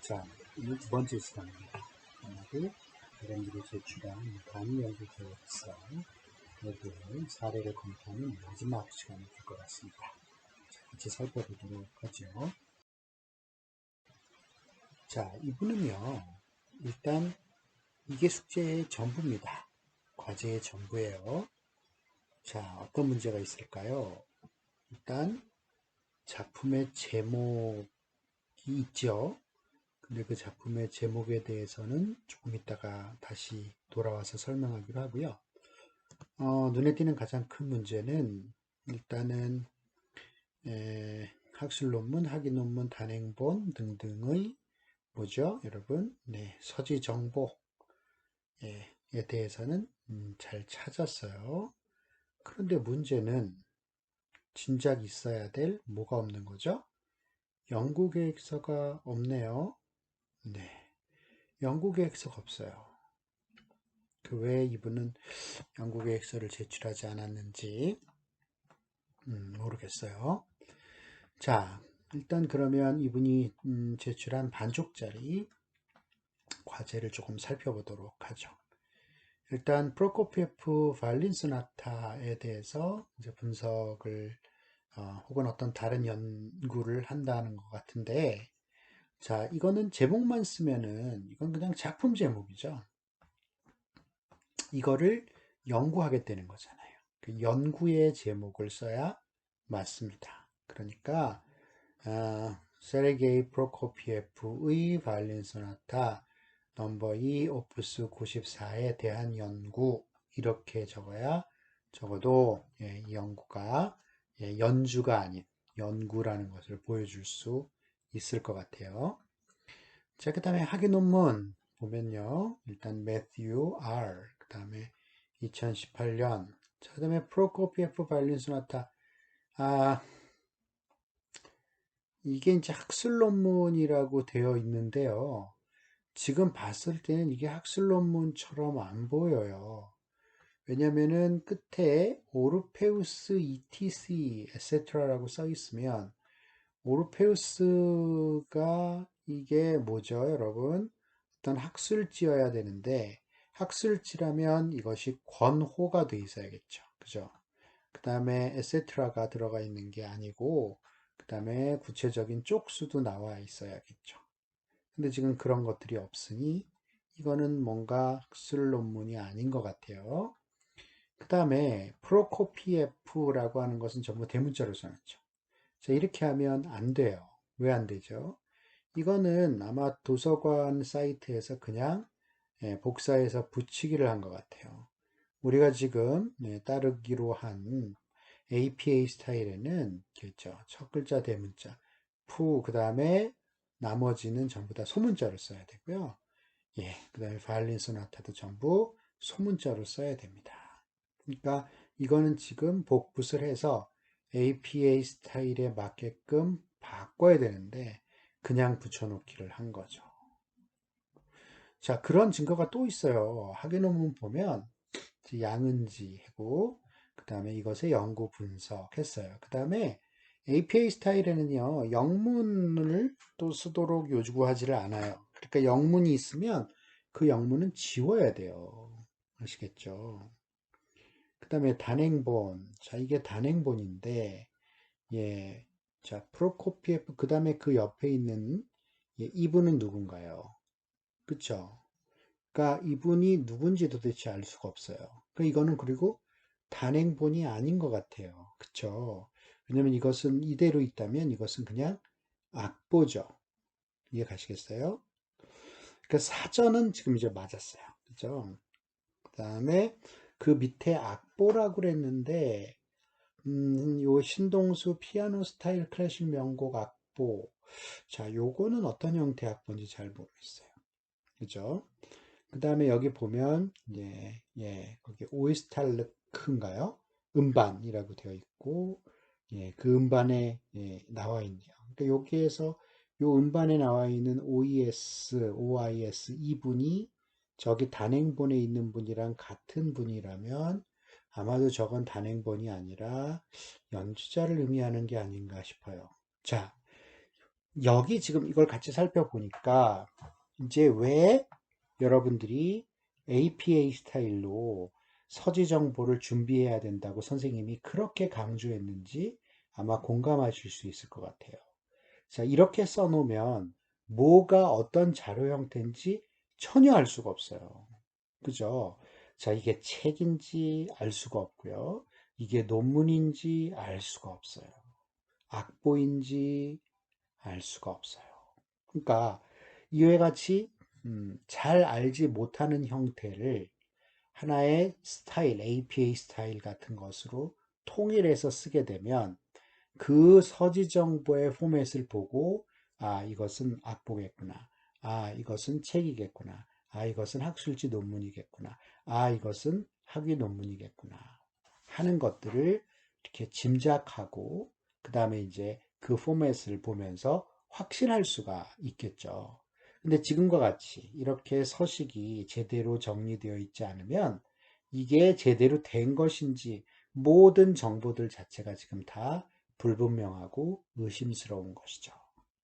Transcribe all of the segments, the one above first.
자, 이 두 번째 시간입니다. 오늘 여러분들이 제출한 단위 연구 계획서 여기에 사례를 검토하는 마지막 시간이 될 것 같습니다. 같이 살펴보도록 하죠. 자, 이분은요, 일단 이게 숙제의 전부입니다. 과제의 전부예요. 자, 어떤 문제가 있을까요? 일단 작품의 제목이 있죠. 근데 그 작품의 제목에 대해서는 조금 이따가 다시 돌아와서 설명하기로 하고요. 눈에 띄는 가장 큰 문제는 일단은 학술 논문, 학위 논문, 단행본 등등의 뭐죠, 여러분? 네, 서지 정보에 대해서는 잘 찾았어요. 그런데 문제는 진작 있어야 될 뭐가 없는 거죠? 연구 계획서가 없네요. 네, 연구 계획서가 없어요. 그 왜 이분은 연구 계획서를 제출하지 않았는지 모르겠어요. 자, 일단 그러면 이분이 제출한 반쪽짜리 과제를 조금 살펴보도록 하죠. 일단 프로코피에프 바이올린 소나타에 대해서 이제 분석을 혹은 어떤 다른 연구를 한다는 것 같은데, 자, 이거는 제목만 쓰면은 이건 그냥 작품 제목이죠. 이거를 연구하겠다는 거잖아요. 그 연구의 제목을 써야 맞습니다. 그러니까 세르게이 프로코피에프의 바이올린 소나타 넘버 2 오프스 94에 대한 연구, 이렇게 적어야 적어도 이 연구가 연주가 아닌 연구라는 것을 보여줄 수 있을 것 같아요. 자, 그 다음에 학위 논문 보면요, 일단 매튜 R, 그 다음에 2018년, 자, 그 다음에 프로코피에프 바이올린 소나타. 이게 이제 학술 논문이라고 되어 있는데요. 지금 봤을 때는 이게 학술 논문처럼 안 보여요. 왜냐면은 끝에 오르페우스 etc. etc라고 써 있으면 오르페우스가 이게 뭐죠, 여러분? 어떤 학술지어야 되는데 학술지라면 이것이 권호가 돼 있어야겠죠. 그죠? 그 다음에 etc가 들어가 있는 게 아니고 그 다음에 구체적인 쪽수도 나와 있어야겠죠. 근데 지금 그런 것들이 없으니 이거는 뭔가 학술 논문이 아닌 것 같아요. 그 다음에 프로코피에프라고 하는 것은 전부 대문자로 써놨죠. 자, 이렇게 하면 안 돼요. 왜 안 되죠? 이거는 아마 도서관 사이트에서 그냥 복사해서 붙이기를 한 것 같아요. 우리가 지금 따르기로 한 APA 스타일에는 있죠. 첫 글자 대문자, 그 다음에 나머지는 전부 다 소문자로 써야 되고요. 그 다음에 바이올린 소나타도 전부 소문자로 써야 됩니다. 그러니까 이거는 지금 복붙을 해서 APA 스타일에 맞게끔 바꿔야 되는데 그냥 붙여놓기를 한 거죠. 자, 그런 증거가 또 있어요. 학예 논문 보면 양은지 하고 그 다음에 이것의 연구 분석했어요. 그 다음에 APA 스타일에는요, 영문을 또 쓰도록 요구하지를 않아요. 그러니까 영문이 있으면 그 영문은 지워야 돼요. 아시겠죠? 그 다음에 단행본. 자, 이게 단행본인데, 자, 프로코피에프, 그 다음에 그 옆에 있는 이분은 누군가요? 그쵸? 그러니까 이분이 누군지 도대체 알 수가 없어요. 이거는 그리고 단행본이 아닌 것 같아요. 그쵸? 왜냐면 이것은 이대로 있다면 이것은 그냥 악보죠. 이해 가시겠어요? 그러니까 사전은 지금 이제 맞았어요. 그죠? 그 다음에 그 밑에 악보라고 그랬는데, 요 신동수 피아노 스타일 클래식 명곡 악보. 자, 요거는 어떤 형태 악보인지 잘 모르겠어요. 그죠? 그 다음에 여기 보면, 거기 오이스탈르크인가요? 음반이라고 되어 있고, 그 음반에 나와 있네요. 그러니까 여기에서 요 음반에 나와 있는 OIS 이분이 저기 단행본에 있는 분이랑 같은 분이라면 아마도 저건 단행본이 아니라 연주자를 의미하는 게 아닌가 싶어요. 자, 여기 지금 이걸 같이 살펴보니까 이제 왜 여러분들이 APA 스타일로 서지 정보를 준비해야 된다고 선생님이 그렇게 강조했는지 아마 공감하실 수 있을 것 같아요. 자, 이렇게 써놓으면 뭐가 어떤 자료 형태인지 전혀 알 수가 없어요. 그죠? 자, 이게 책인지 알 수가 없고요. 이게 논문인지 알 수가 없어요. 악보인지 알 수가 없어요. 그러니까 이와 같이 잘 알지 못하는 형태를 하나의 스타일, APA 스타일 같은 것으로 통일해서 쓰게 되면 그 서지 정보의 포맷을 보고 아, 이것은 악보겠구나. 아, 이것은 책이겠구나. 아, 이것은 학술지 논문이겠구나. 아, 이것은 학위 논문이겠구나. 하는 것들을 이렇게 짐작하고 그다음에 이제 그 포맷을 보면서 확신할 수가 있겠죠. 근데 지금과 같이 이렇게 서식이 제대로 정리되어 있지 않으면 이게 제대로 된 것인지 모든 정보들 자체가 지금 다 불분명하고 의심스러운 것이죠.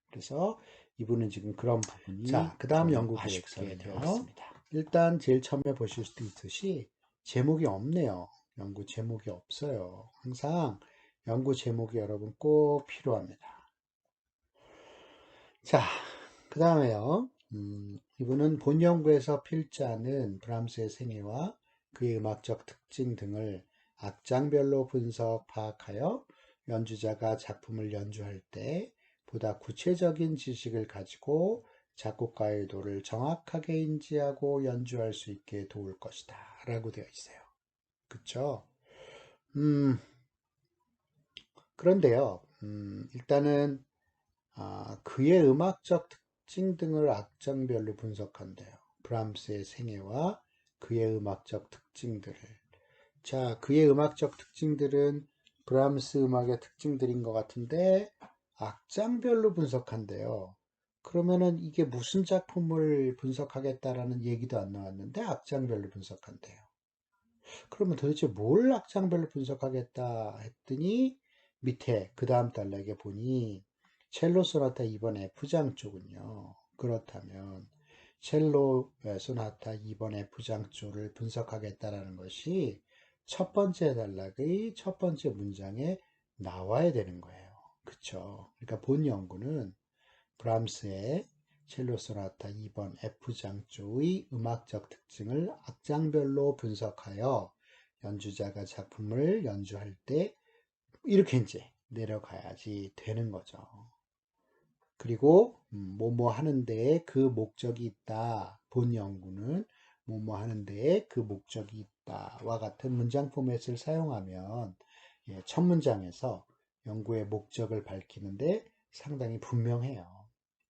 그래서 이분은 지금 그런 부분이 자, 그 다음 연구 계획서에 되어 있습니다. 일단 제일 처음에 보실 수도 있듯이 제목이 없네요. 연구 제목이 없어요. 항상 연구 제목이 여러분 꼭 필요합니다. 자, 그 다음에요. 이분은 본 연구에서 필자는 브람스의 생애와 그의 음악적 특징 등을 악장별로 분석, 파악하여 연주자가 작품을 연주할 때 보다 구체적인 지식을 가지고 작곡가의 의도를 정확하게 인지하고 연주할 수 있게 도울 것이다. 라고 되어 있어요. 그쵸? 그런데요, 일단은 그의 음악적 특징 등을 악장별로 분석한대요. 브람스의 생애와 그의 음악적 특징들을. 자, 그의 음악적 특징들은 브람스 음악의 특징들인 것 같은데 악장별로 분석한대요. 그러면은 이게 무슨 작품을 분석하겠다라는 얘기도 안 나왔는데 악장별로 분석한대요. 그러면 도대체 뭘 악장별로 분석하겠다 했더니 밑에 그 다음 단락에 보니 첼로 소나타 2번 F장 쪽은요. 그렇다면 첼로 소나타 2번 F장 쪽을 분석하겠다라는 것이 첫 번째 단락의 첫 번째 문장에 나와야 되는 거예요. 그쵸? 그러니까 본 연구는 브람스의 첼로 소나타 2번 F장조의 음악적 특징을 악장별로 분석하여 연주자가 작품을 연주할 때 이렇게 이제 내려가야지 되는 거죠. 그리고 뭐뭐 하는 데에 그 목적이 있다. 본 연구는 뭐뭐 하는 데에 그 목적이 있다와 같은 문장 포맷을 사용하면 첫 문장에서 연구의 목적을 밝히는데 상당히 분명해요.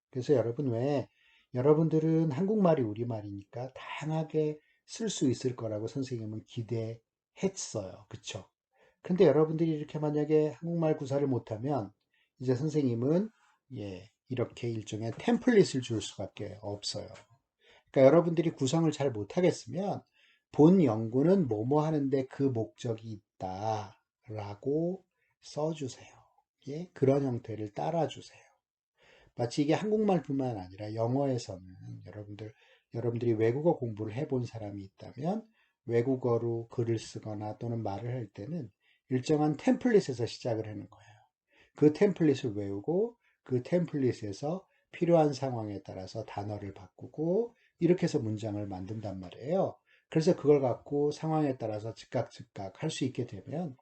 그래서 여러분 왜 여러분들은 한국말이 우리말이니까 다양하게 쓸 수 있을 거라고 선생님은 기대했어요. 그쵸? 근데 여러분들이 이렇게 만약에 한국말 구사를 못하면 이제 선생님은 이렇게 일종의 템플릿을 줄 수밖에 없어요. 그러니까 여러분들이 구성을 잘 못하겠으면 본 연구는 뭐뭐 하는데 그 목적이 있다라고 써주세요. 예? 그런 형태를 따라주세요. 마치 이게 한국말뿐만 아니라 영어에서는 여러분들이 외국어 공부를 해본 사람이 있다면 외국어로 글을 쓰거나 또는 말을 할 때는 일정한 템플릿에서 시작을 하는 거예요. 그 템플릿을 외우고 그 템플릿에서 필요한 상황에 따라서 단어를 바꾸고 이렇게 해서 문장을 만든단 말이에요. 그래서 그걸 갖고 상황에 따라서 즉각 할 수 있게 되면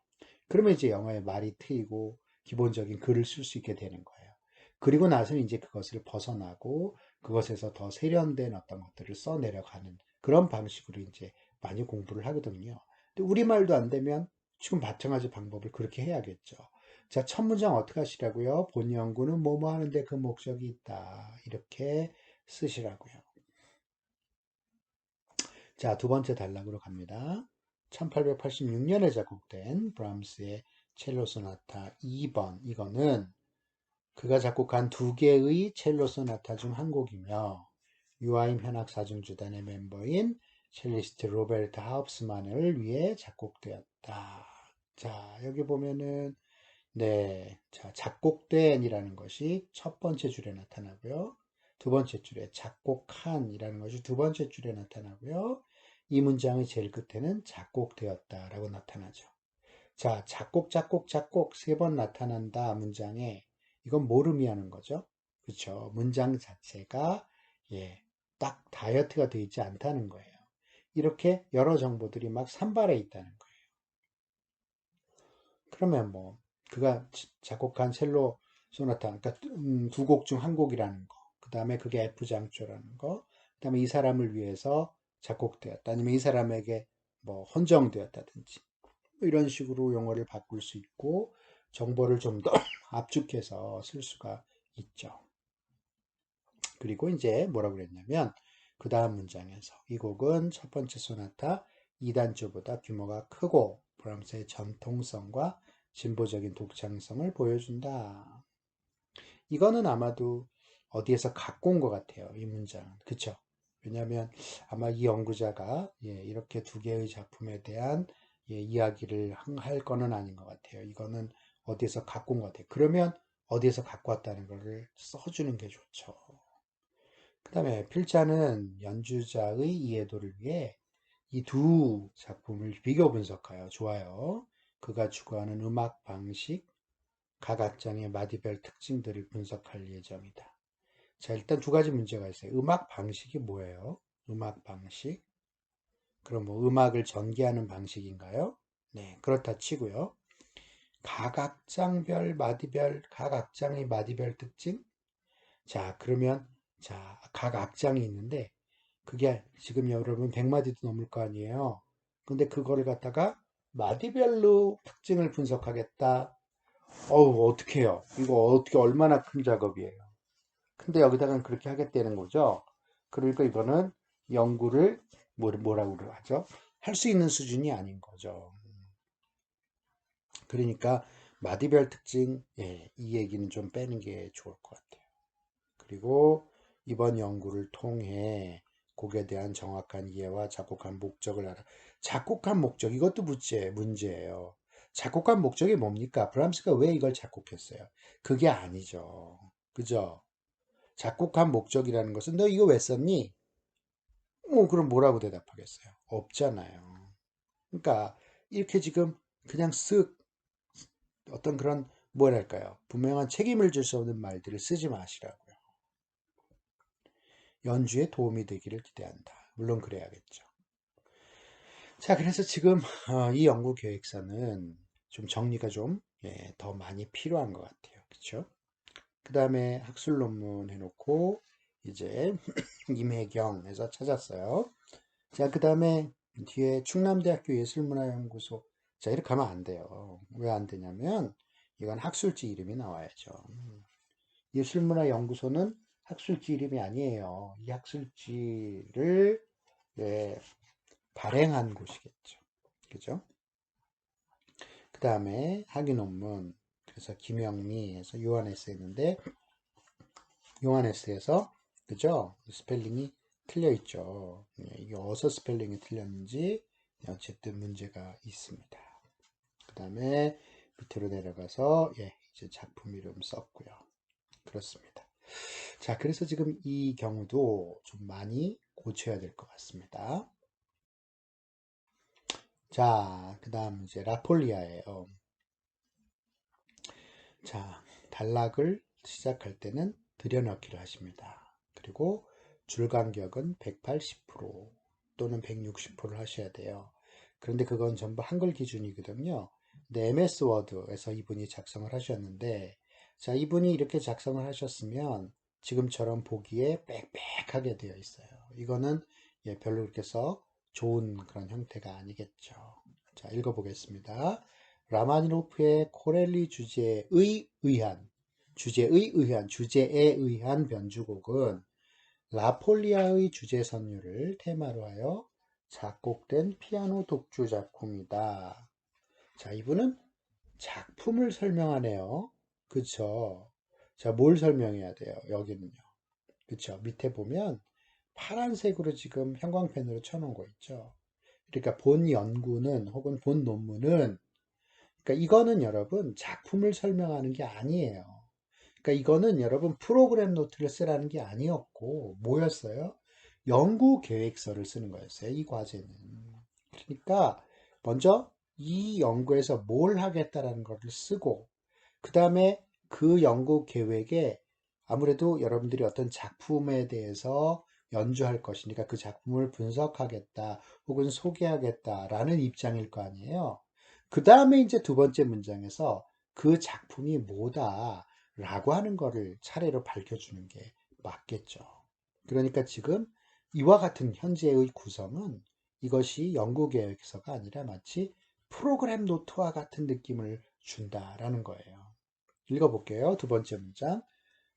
그러면 이제 영어의 말이 트이고 기본적인 글을 쓸 수 있게 되는 거예요. 그리고 나서는 이제 그것을 벗어나고 그것에서 더 세련된 어떤 것들을 써 내려가는 그런 방식으로 이제 많이 공부를 하거든요. 근데 우리말도 안 되면 지금 마찬가지 방법을 그렇게 해야겠죠. 자, 첫 문장 어떻게 하시라고요? 본 연구는 뭐뭐 하는데 그 목적이 있다. 이렇게 쓰시라고요. 자, 두 번째 단락으로 갑니다. 1886년에 작곡된 브람스의 첼로 소나타 2번. 이거는 그가 작곡한 두 개의 첼로 소나타 중 한 곡이며 유아임 현악 사중주단의 멤버인 첼리스트 로베르트 하우프스만을 위해 작곡되었다. 자, 여기 보면은 네, 자, 작곡된이라는 것이 첫 번째 줄에 나타나고요. 두 번째 줄에 작곡한이라는 것이 두 번째 줄에 나타나고요. 이 문장의 제일 끝에는 작곡되었다라고 나타나죠. 자, 작곡 세 번 나타난다 문장에 이건 뭘 의미하는 거죠? 그렇죠. 문장 자체가 예, 딱 다이어트가 되어 있지 않다는 거예요. 이렇게 여러 정보들이 막 산발해 있다는 거예요. 그러면 뭐 그가 작곡한 첼로 소나타, 그러니까 두 곡 중 한 곡이라는 거, 그 다음에 그게 F 장조라는 거, 그 다음에 이 사람을 위해서 작곡되었다, 아니면 이 사람에게 뭐 헌정되었다든지 뭐 이런 식으로 용어를 바꿀 수 있고 정보를 좀 더 압축해서 쓸 수가 있죠. 그리고 이제 뭐라고 그랬냐면 그 다음 문장에서 이 곡은 첫 번째 소나타 2단조보다 규모가 크고 브람스의 전통성과 진보적인 독창성을 보여준다. 이거는 아마도 어디에서 갖고 온 것 같아요. 이 문장은. 그쵸? 왜냐하면 아마 이 연구자가 이렇게 두 개의 작품에 대한 이야기를 할 거는 아닌 것 같아요. 이거는 어디에서 갖고 온 것 같아요. 그러면 어디에서 갖고 왔다는 것을 써주는 게 좋죠. 그 다음에 필자는 연주자의 이해도를 위해 이 두 작품을 비교 분석하여 좋아요. 그가 추구하는 음악 방식, 각 악장의 마디별 특징들을 분석할 예정이다. 자, 일단 두 가지 문제가 있어요. 음악 방식이 뭐예요? 음악 방식. 그럼 뭐 음악을 전개하는 방식인가요? 네, 그렇다 치고요. 각 악장별 마디별, 각 악장의 마디별 특징? 자, 그러면 자, 각 악장이 있는데 그게 지금 여러분 100마디도 넘을 거 아니에요. 근데 그거를 갖다가 마디별로 특징을 분석하겠다. 어우, 어떻게 해요? 이거 어떻게 얼마나 큰 작업이에요? 근데 여기다가는 그렇게 하겠다는 거죠. 그러니까 이거는 연구를 뭐라고 하죠? 할 수 있는 수준이 아닌 거죠. 그러니까 마디별 특징, 이 얘기는 좀 빼는 게 좋을 것 같아요. 그리고 이번 연구를 통해 곡에 대한 정확한 이해와 작곡한 목적을 알아. 작곡한 목적, 이것도 문제예요. 작곡한 목적이 뭡니까? 브람스가 왜 이걸 작곡했어요? 그게 아니죠. 그죠? 작곡한 목적이라는 것은 너 이거 왜 썼니? 뭐 그럼 뭐라고 대답하겠어요? 없잖아요. 그러니까 이렇게 지금 그냥 쓱 어떤 그런 뭐랄까요? 분명한 책임을 질 수 없는 말들을 쓰지 마시라고요. 연주에 도움이 되기를 기대한다. 물론 그래야겠죠. 자, 그래서 지금 이 연구 계획서는 좀 정리가 좀 더 많이 필요한 것 같아요. 그렇죠? 그 다음에 학술 논문 해놓고 이제 임혜경에서 찾았어요. 자, 그 다음에 뒤에 충남대학교 예술문화연구소. 자, 이렇게 하면 안 돼요. 왜 안 되냐면 이건 학술지 이름이 나와야죠. 예술문화연구소는 학술지 이름이 아니에요. 이 학술지를 예, 발행한 곳이겠죠. 그죠? 그 다음에 학위 논문. 그래서 김영미에서 요한에스 했는데 요한에스에서 그죠? 스펠링이 틀려 있죠. 이게 어디서 스펠링이 틀렸는지 어쨌든 문제가 있습니다. 그 다음에 밑으로 내려가서 이제 작품 이름 썼고요. 그렇습니다. 자, 그래서 지금 이 경우도 좀 많이 고쳐야 될 것 같습니다. 자, 그 다음 이제 라폴리아예요. 자, 단락을 시작할 때는 들여넣기를 하십니다. 그리고 줄 간격은 180% 또는 160%를 하셔야 돼요. 그런데 그건 전부 한글 기준이거든요. 근데 MS 워드에서 이분이 작성을 하셨는데, 자, 이분이 이렇게 작성을 하셨으면 지금처럼 보기에 빽빽하게 되어 있어요. 이거는 별로 그렇게 써 좋은 그런 형태가 아니겠죠. 자, 읽어보겠습니다. 라마니노프의 코렐리 주제에 의한 변주곡은 라폴리아의 주제 선율을 테마로 하여 작곡된 피아노 독주 작품이다. 자, 이분은 작품을 설명하네요. 그쵸? 자, 뭘 설명해야 돼요? 여기는요. 그쵸? 밑에 보면 파란색으로 지금 형광펜으로 쳐놓은 거 있죠? 그러니까 본 연구는 혹은 본 논문은 그러니까 이거는 여러분 작품을 설명하는 게 아니에요. 그러니까 이거는 여러분 프로그램 노트를 쓰라는 게 아니었고 뭐였어요? 연구 계획서를 쓰는 거였어요. 이 과제는. 그러니까 먼저 이 연구에서 뭘 하겠다라는 것을 쓰고 그 다음에 그 연구 계획에 아무래도 여러분들이 어떤 작품에 대해서 연주할 것이니까 그 작품을 분석하겠다 혹은 소개하겠다라는 입장일 거 아니에요. 그 다음에 이제 두 번째 문장에서 그 작품이 뭐다라고 하는 거를 차례로 밝혀주는 게 맞겠죠. 그러니까 지금 이와 같은 현재의 구성은 이것이 연구 계획서가 아니라 마치 프로그램 노트와 같은 느낌을 준다라는 거예요. 읽어볼게요. 두 번째 문장.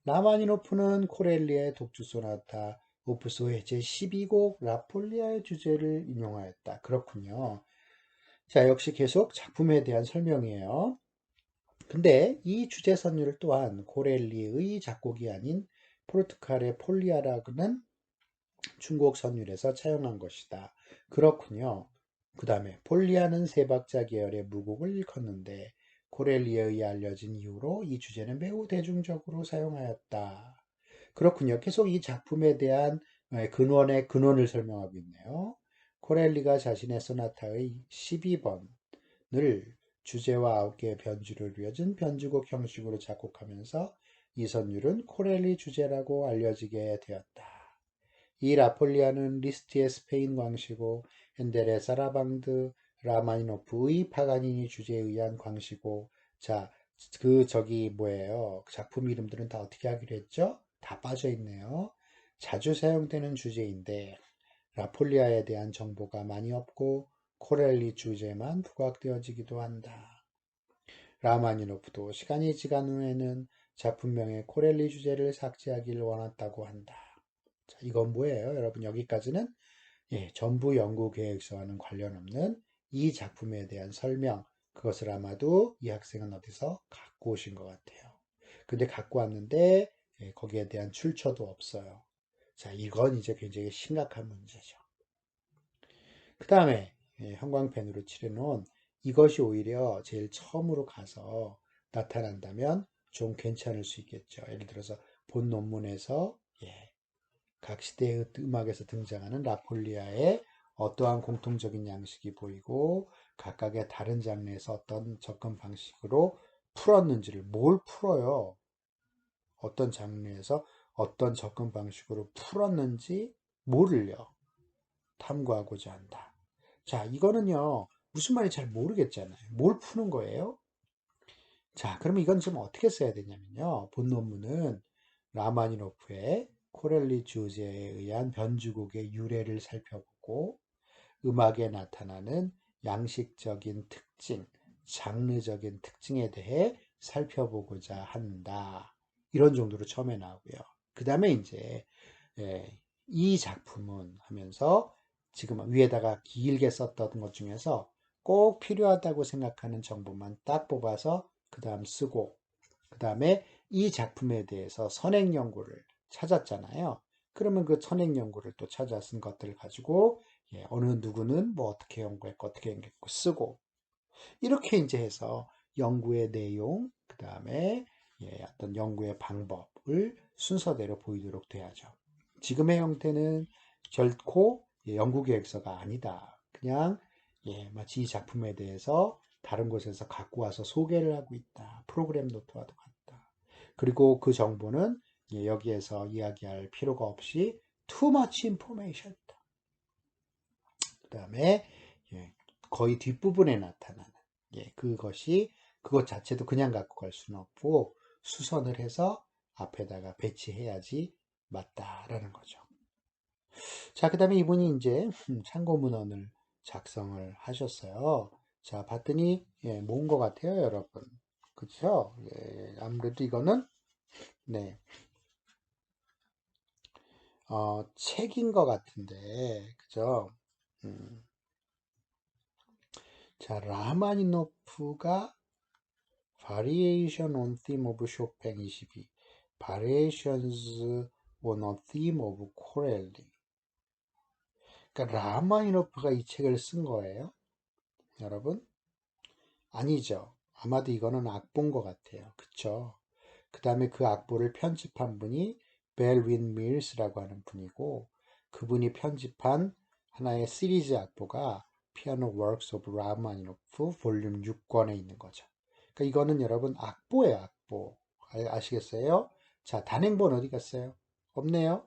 라마니노프는 코렐리의 독주 소나타 오프소의 제12곡 라폴리아의 주제를 인용하였다. 그렇군요. 자, 역시 계속 작품에 대한 설명이에요. 근데 이 주제 선율 또한 코렐리의 작곡이 아닌 포르투갈의 폴리아라는 중국 선율에서 차용한 것이다. 그렇군요. 그 다음에 폴리아는 세 박자 계열의 무곡을 일컫는데 코렐리에 의해 알려진 이후로 이 주제는 매우 대중적으로 사용하였다. 그렇군요. 계속 이 작품에 대한 근원의 근원을 설명하고 있네요. 코렐리가 자신의 소나타의 12번을 주제와 9개의 변주를 이어진 변주곡 형식으로 작곡하면서 이 선율은 코렐리 주제라고 알려지게 되었다. 이 라폴리아는 리스트의 스페인 광시고 핸델의 사라방드 라마니노프의 파가니니 주제에 의한 광시고 자, 그 저기 뭐예요? 작품 이름들은 다 어떻게 하기로 했죠? 다 빠져 있네요. 자주 사용되는 주제인데 라폴리아에 대한 정보가 많이 없고 코렐리 주제만 부각되어지기도 한다. 라마니노프도 시간이 지난 후에는 작품명의 코렐리 주제를 삭제하길 원했다고 한다. 자, 이건 뭐예요? 여러분 여기까지는 전부 연구 계획서와는 관련 없는 이 작품에 대한 설명, 그것을 아마도 이 학생은 어디서 갖고 오신 것 같아요. 근데 갖고 왔는데 거기에 대한 출처도 없어요. 자, 이건 이제 굉장히 심각한 문제죠. 그 다음에 형광펜으로 칠해놓은 이것이 오히려 제일 처음으로 가서 나타난다면 좀 괜찮을 수 있겠죠. 예를 들어서 본 논문에서 각 시대의 음악에서 등장하는 라폴리아의 어떠한 공통적인 양식이 보이고 각각의 다른 장르에서 어떤 접근 방식으로 풀었는지를 뭘 풀어요? 어떤 장르에서 어떤 접근 방식으로 풀었는지 뭐를요? 탐구하고자 한다. 자, 이거는요. 무슨 말인지 잘 모르겠잖아요. 뭘 푸는 거예요? 자, 그러면 이건 지금 어떻게 써야 되냐면요. 본 논문은 라마니노프의 코렐리 주제에 의한 변주곡의 유래를 살펴보고 음악에 나타나는 양식적인 특징, 장르적인 특징에 대해 살펴보고자 한다. 이런 정도로 처음에 나오고요. 그 다음에 이제 이 작품은 하면서 지금 위에다가 길게 썼던 것 중에서 꼭 필요하다고 생각하는 정보만 딱 뽑아서 그 다음 쓰고 그 다음에 이 작품에 대해서 선행 연구를 찾았잖아요. 그러면 그 선행 연구를 또 찾아 쓴 것들을 가지고 어느 누구는 뭐 어떻게 연구했고 어떻게 연구했고 쓰고 이렇게 이제 해서 연구의 내용 그 다음에 어떤 연구의 방법을 순서대로 보이도록 돼야죠. 지금의 형태는 결코 연구 계획서가 아니다. 그냥 마치 이 작품에 대해서 다른 곳에서 갖고 와서 소개를 하고 있다. 프로그램 노트와도 같다. 그리고 그 정보는 여기에서 이야기할 필요가 없이 too much information. 그 다음에 거의 뒷부분에 나타나는 그것이 그것 자체도 그냥 갖고 갈 수는 없고 수선을 해서 앞에다가 배치해야지 맞다라는 거죠. 자, 그 다음에 이분이 이제 참고 문헌을 작성을 하셨어요. 자, 봤더니 모은 것 같아요, 여러분. 그렇죠? 아무래도 이거는 네, 책인 것 같은데, 그죠? 음, 자, 라마니노프가 Variation on Theme of Chopin 22, Variations on a Theme of Corelli. 그러니까 라마니노프가 이 책을 쓴 거예요, 여러분? 아니죠. 아마도 이거는 악보인 것 같아요. 그쵸? 그 다음에 그 악보를 편집한 분이 벨윈 밀스라고 하는 분이고, 그분이 편집한 하나의 시리즈 악보가 피아노 워크스 오브 라흐마니노프 볼륨 6권에 있는 거죠. 그러니까 이거는 여러분 악보예요, 악보. 아시겠어요? 자, 단행본 어디 갔어요? 없네요.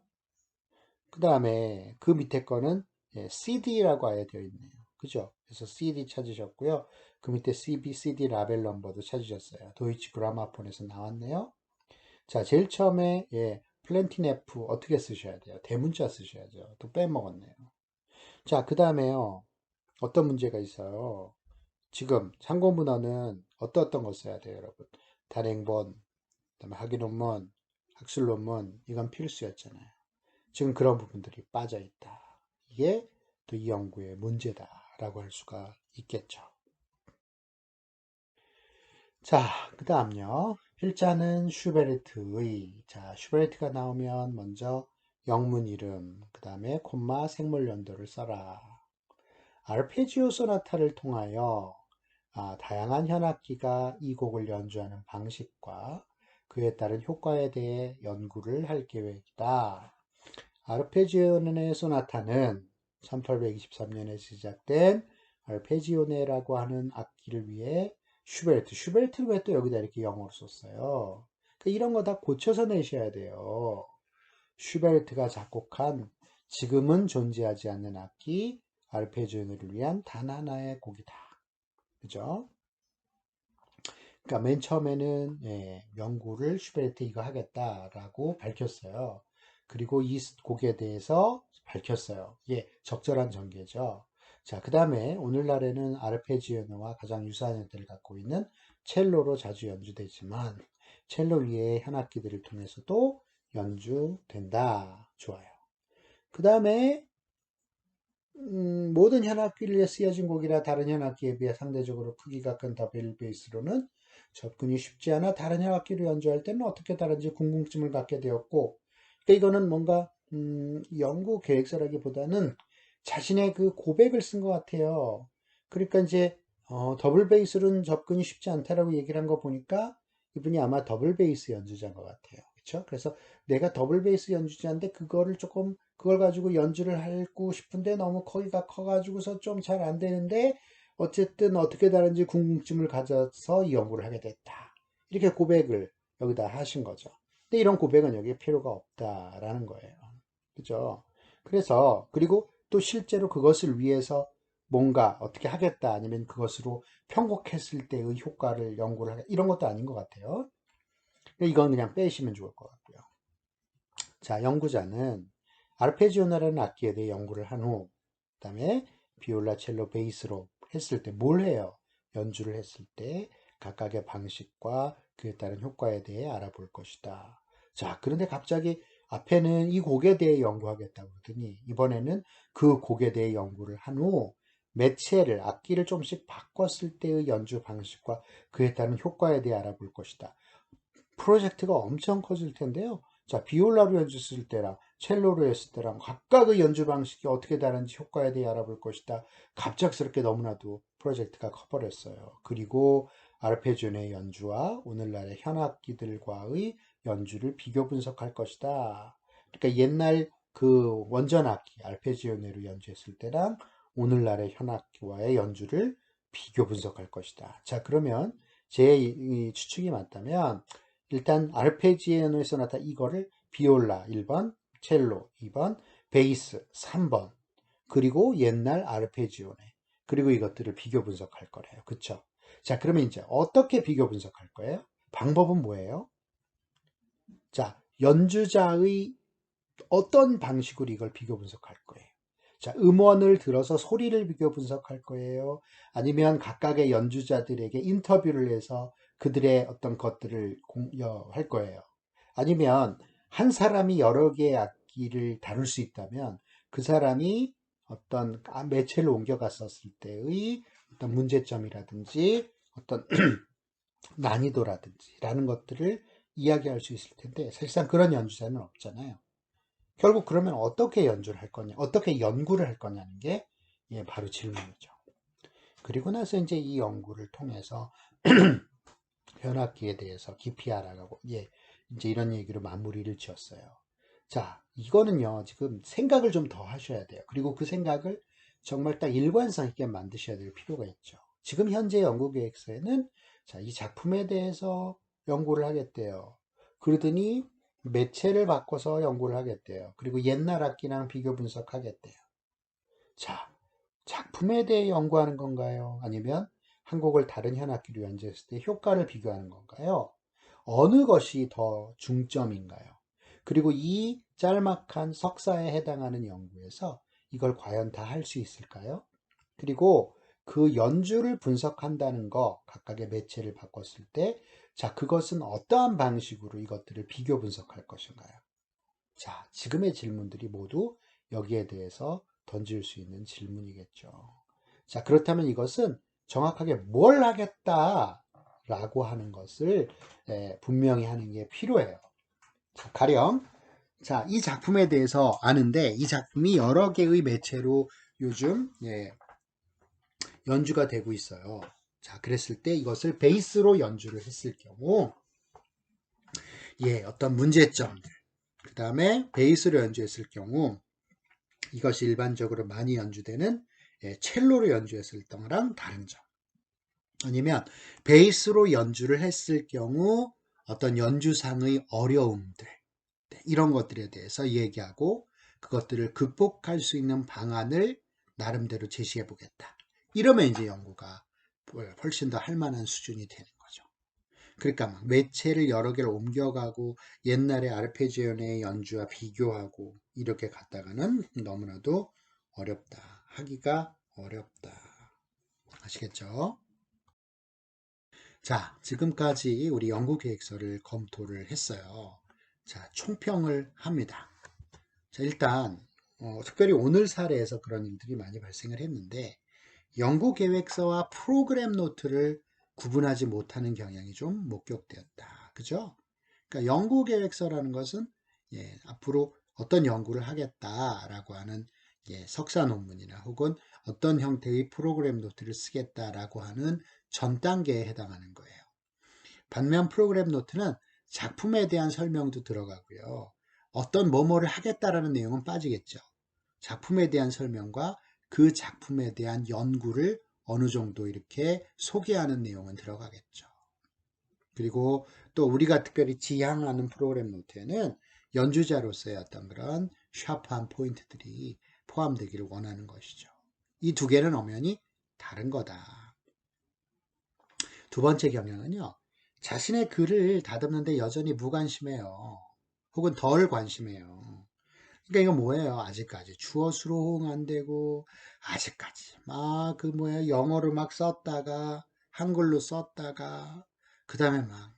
그 다음에 그 밑에 거는 CD라고 아예 되어 있네요. 그죠? 그래서 CD 찾으셨고요. 그 밑에 CB, CD 라벨 넘버도 찾으셨어요. 도이치 그라마폰에서 나왔네요. 자, 제일 처음에 플랜틴 F 어떻게 쓰셔야 돼요? 대문자 쓰셔야죠. 또 빼먹었네요. 자, 그 다음에요. 어떤 문제가 있어요? 지금 상고문헌은 어떤 거 써야 돼요, 여러분? 단행본, 그다음에 학위 논문, 학술 논문 이건 필수였잖아요. 지금 그런 부분들이 빠져 있다. 이게 또 이 연구의 문제다라고 할 수가 있겠죠. 자, 그 다음요. 필자는 슈베르트의. 자, 슈베르트가 나오면 먼저 영문 이름, 그 다음에 콤마 생물 연도를 써라. 아르페지오 소나타를 통하여 다양한 현악기가 이 곡을 연주하는 방식과 그에 따른 효과에 대해 연구를 할 계획이다. 아르페지오네 소나타는 1823년에 시작된 아르페지오네라고 하는 악기를 위해 슈베르트를 왜 또 여기다 이렇게 영어로 썼어요? 그러니까 이런 거 다 고쳐서 내셔야 돼요. 슈베르트가 작곡한 지금은 존재하지 않는 악기 아르페지오네를 위한 단 하나의 곡이다. 그죠? 그러니까 맨 처음에는 연구를 슈베르트 이거 하겠다라고 밝혔어요. 그리고 이 곡에 대해서 밝혔어요. 예, 적절한 전개죠. 자, 그 다음에 오늘날에는 아르페지오네와 가장 유사한 형태를 갖고 있는 첼로로 자주 연주되지만 첼로 위에 현악기들을 통해서도 연주된다. 좋아요. 그 다음에 모든 현악기를 위해 쓰여진 곡이라 다른 현악기에 비해 상대적으로 크기가 큰 더블 베이스로는 접근이 쉽지 않아 다른 현악기를 연주할 때는 어떻게 다른지 궁금증을 갖게 되었고, 그러니까 이거는 뭔가 연구 계획서라기보다는 자신의 그 고백을 쓴 것 같아요. 그러니까 이제 더블 베이스로는 접근이 쉽지 않다라고 얘기를 한 거 보니까 이분이 아마 더블 베이스 연주자인 것 같아요. 그렇죠? 그래서 내가 더블 베이스 연주자인데 그걸 가지고 연주를 하고 싶은데 너무 거기가 커가지고서 좀 잘 안 되는데 어쨌든 어떻게 다른지 궁금증을 가져서 이 연구를 하게 됐다. 이렇게 고백을 여기다 하신 거죠. 근데 이런 고백은 여기에 필요가 없다라는 거예요. 그죠? 그래서 그리고 또 실제로 그것을 위해서 뭔가 어떻게 하겠다 아니면 그것으로 편곡했을 때의 효과를 연구를 하겠다 이런 것도 아닌 것 같아요. 이건 그냥 빼시면 좋을 것 같고요. 자, 연구자는 아르페지오나라는 악기에 대해 연구를 한 후, 그 다음에 비올라, 첼로, 베이스로 했을 때 뭘 해요? 연주를 했을 때 각각의 방식과 그에 따른 효과에 대해 알아볼 것이다. 자, 그런데 갑자기 앞에는 이 곡에 대해 연구하겠다고 그러더니 이번에는 그 곡에 대해 연구를 한 후 매체를 악기를 좀씩 바꿨을 때의 연주 방식과 그에 따른 효과에 대해 알아볼 것이다. 프로젝트가 엄청 커질 텐데요. 자, 비올라로 연주했을 때랑 첼로로 했을 때랑 각각의 연주 방식이 어떻게 다른지 효과에 대해 알아볼 것이다. 갑작스럽게 너무나도 프로젝트가 커버렸어요. 그리고 아르페지오네의 연주와 오늘날의 현악기들과의 연주를 비교 분석할 것이다. 그러니까 옛날 그 원전 악기 아르페지오네로 연주했을 때랑 오늘날의 현악기와의 연주를 비교 분석할 것이다. 자, 그러면 제 추측이 맞다면 일단 아르페지오네 소나타 이거를 비올라 1번, 첼로 2번, 베이스 3번, 그리고 옛날 아르페지오네, 그리고 이것들을 비교 분석할 거래요. 그쵸? 자, 그러면 이제 어떻게 비교 분석할 거예요? 방법은 뭐예요? 자, 연주자의 어떤 방식으로 이걸 비교 분석할 거예요? 자, 음원을 들어서 소리를 비교 분석할 거예요? 아니면 각각의 연주자들에게 인터뷰를 해서 그들의 어떤 것들을 공유할 거예요? 아니면 한 사람이 여러 개의 악기를 다룰 수 있다면 그 사람이 어떤 매체를 옮겨갔었을 때의 어떤 문제점이라든지 어떤 난이도라든지 라는 것들을 이야기할 수 있을 텐데 사실상 그런 연주자는 없잖아요. 결국 그러면 어떻게 연주를 할 거냐, 어떻게 연구를 할 거냐는 게 바로 질문이죠. 그리고 나서 이제 이 연구를 통해서 현악기에 대해서 깊이 알아가고, 예, 이제 이런 얘기로 마무리를 지었어요. 자, 이거는요, 지금 생각을 좀 더 하셔야 돼요. 그리고 그 생각을 정말 딱 일관성 있게 만드셔야 될 필요가 있죠. 지금 현재 연구 계획서에는 자, 이 작품에 대해서 연구를 하겠대요. 그러더니 매체를 바꿔서 연구를 하겠대요. 그리고 옛날 악기랑 비교 분석하겠대요. 자, 작품에 대해 연구하는 건가요? 아니면 한 곡을 다른 현악기로 연주했을 때 효과를 비교하는 건가요? 어느 것이 더 중점인가요? 그리고 이 짤막한 석사에 해당하는 연구에서 이걸 과연 다 할 수 있을까요? 그리고 그 연주를 분석한다는 거, 각각의 매체를 바꿨을 때, 자, 그것은 어떠한 방식으로 이것들을 비교 분석할 것인가요? 자, 지금의 질문들이 모두 여기에 대해서 던질 수 있는 질문이겠죠. 자, 그렇다면 이것은 정확하게 뭘 하겠다 라고 하는 것을 분명히 하는 게 필요해요. 자, 가령, 자, 이 작품에 대해서 아는데 이 작품이 여러 개의 매체로 요즘 연주가 되고 있어요. 자, 그랬을 때 이것을 베이스로 연주를 했을 경우, 어떤 문제점들, 그 다음에 베이스로 연주했을 경우, 이것이 일반적으로 많이 연주되는 첼로로 연주했을 때랑 다른 점. 아니면 베이스로 연주를 했을 경우 어떤 연주상의 어려움들, 이런 것들에 대해서 얘기하고 그것들을 극복할 수 있는 방안을 나름대로 제시해 보겠다. 이러면 이제 연구가 훨씬 더 할 만한 수준이 되는 거죠. 그러니까 막 매체를 여러 개를 옮겨가고 옛날의 아르페지오의 연주와 비교하고 이렇게 갔다가는 너무나도 어렵다. 하기가 어렵다. 아시겠죠? 자, 지금까지 우리 연구 계획서를 검토를 했어요. 자, 총평을 합니다. 자, 일단 특별히 오늘 사례에서 그런 일들이 많이 발생을 했는데 연구 계획서와 프로그램 노트를 구분하지 못하는 경향이 좀 목격되었다. 그죠? 그러니까 연구 계획서라는 것은 앞으로 어떤 연구를 하겠다라고 하는 석사 논문이나 혹은 어떤 형태의 프로그램 노트를 쓰겠다라고 하는 전 단계에 해당하는 거예요. 반면 프로그램 노트는 작품에 대한 설명도 들어가고요. 어떤 뭐뭐를 하겠다라는 내용은 빠지겠죠. 작품에 대한 설명과 그 작품에 대한 연구를 어느 정도 이렇게 소개하는 내용은 들어가겠죠. 그리고 또 우리가 특별히 지향하는 프로그램 노트에는 연주자로서의 어떤 그런 샤프한 포인트들이 포함되기를 원하는 것이죠. 이 두 개는 엄연히 다른 거다. 두 번째 경향은요. 자신의 글을 다듬는데 여전히 무관심해요. 혹은 덜 관심해요. 그러니까 이거 뭐예요? 아직까지 주어 수로 안 되고 아직까지 막 그 뭐야 영어로 막 썼다가 한글로 썼다가 그 다음에 막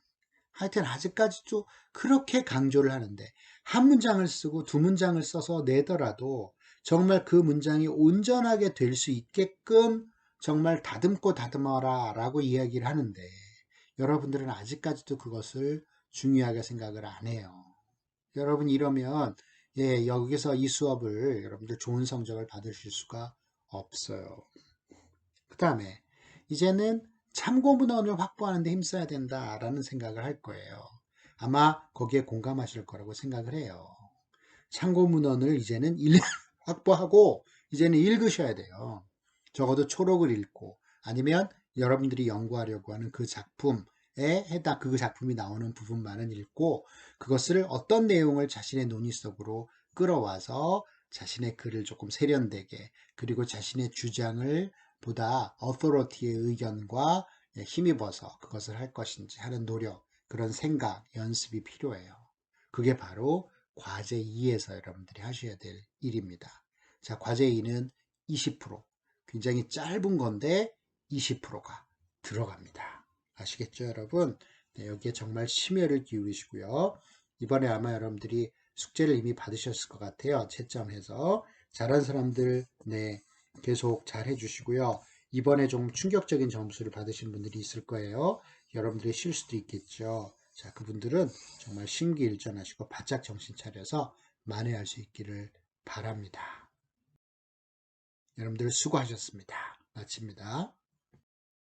하여튼 아직까지도 그렇게 강조를 하는데 한 문장을 쓰고 두 문장을 써서 내더라도 정말 그 문장이 온전하게 될 수 있게끔 정말 다듬고 다듬어라 라고 이야기를 하는데 여러분들은 아직까지도 그것을 중요하게 생각을 안 해요. 여러분 이러면 여기서 이 수업을 여러분들 좋은 성적을 받으실 수가 없어요. 그 다음에 이제는 참고 문헌을 확보하는 데 힘써야 된다라는 생각을 할 거예요. 아마 거기에 공감하실 거라고 생각을 해요. 참고 문헌을 이제는 확보하고 이제는 읽으셔야 돼요. 적어도 초록을 읽고 아니면 여러분들이 연구하려고 하는 그 작품에 해당 그 작품이 나오는 부분만은 읽고 그것을 어떤 내용을 자신의 논의 속으로 끌어와서 자신의 글을 조금 세련되게 그리고 자신의 주장을 보다 authority의 의견과 힘입어서 그것을 할 것인지 하는 노력, 그런 생각, 연습이 필요해요. 그게 바로 과제 2에서 여러분들이 하셔야 될 일입니다. 자, 과제 2는 20%. 굉장히 짧은 건데 20%가 들어갑니다. 아시겠죠, 여러분? 네, 여기에 정말 심혈을 기울이시고요. 이번에 아마 여러분들이 숙제를 이미 받으셨을 것 같아요. 채점해서. 잘한 사람들, 계속 잘 해주시고요. 이번에 좀 충격적인 점수를 받으신 분들이 있을 거예요. 여러분들의 실수도 있겠죠. 자, 그분들은 정말 심기일전하시고 바짝 정신 차려서 만회할 수 있기를 바랍니다. 여러분들 수고하셨습니다. 마칩니다.